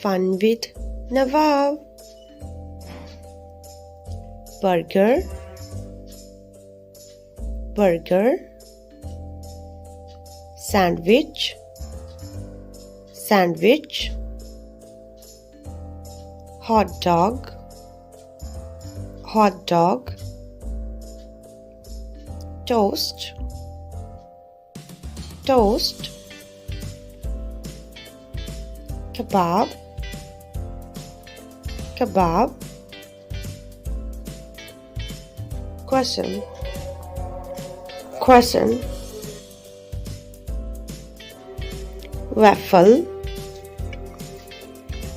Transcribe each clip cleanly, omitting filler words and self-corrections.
Fun with Nawab. Burger, burger. Sandwich, sandwich. Hot dog, hot dog. Toast, toast. Kebab, kebab. Croissant, croissant. Waffle,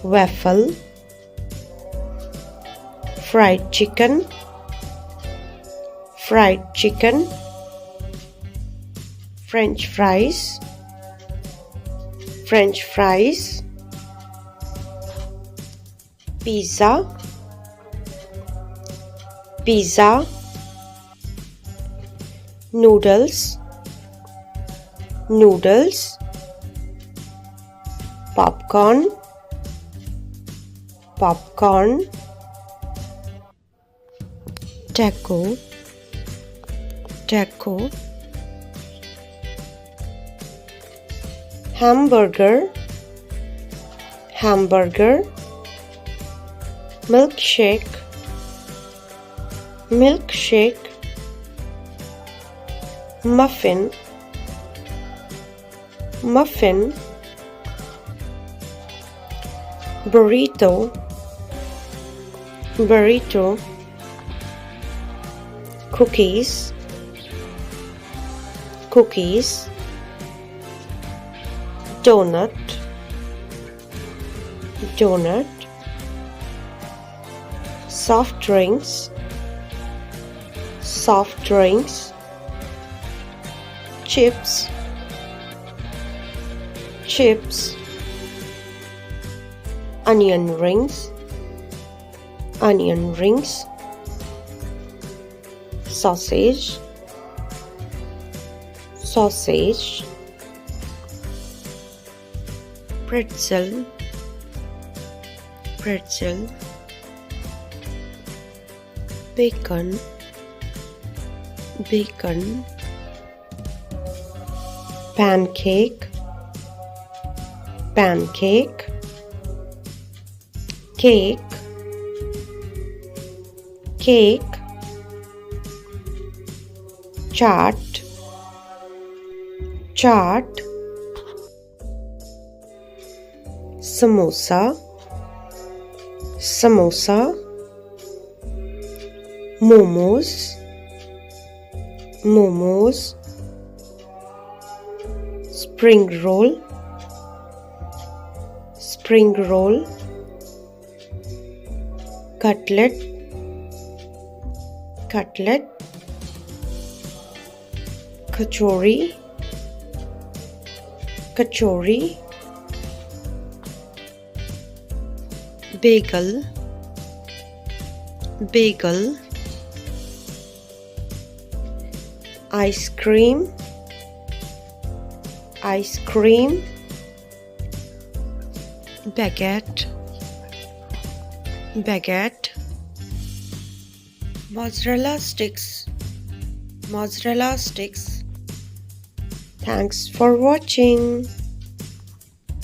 waffle. Fried chicken, fried chicken. French fries, French fries. Pizza, pizza. Noodles, noodles. Popcorn, popcorn. Taco, taco. Hamburger, hamburger. Milkshake, milkshake. Muffin, muffin. Burrito, burrito. Cookies, cookies. Donut, donut. Soft drinks, soft drinks. Chips, chips. Onion rings, onion rings. Sausage, sausage. Pretzel, pretzel. Bacon, bacon. Pancake, pancake. Cake, cake. Chaat, chaat. Samosa, samosa. Momos, momos. Spring roll, spring roll. Cutlet, cutlet. Kachori, kachori. Bagel, bagel. Ice cream, ice cream. Baguette, baguette. Mozzarella sticks, mozzarella sticks. Thanks for watching.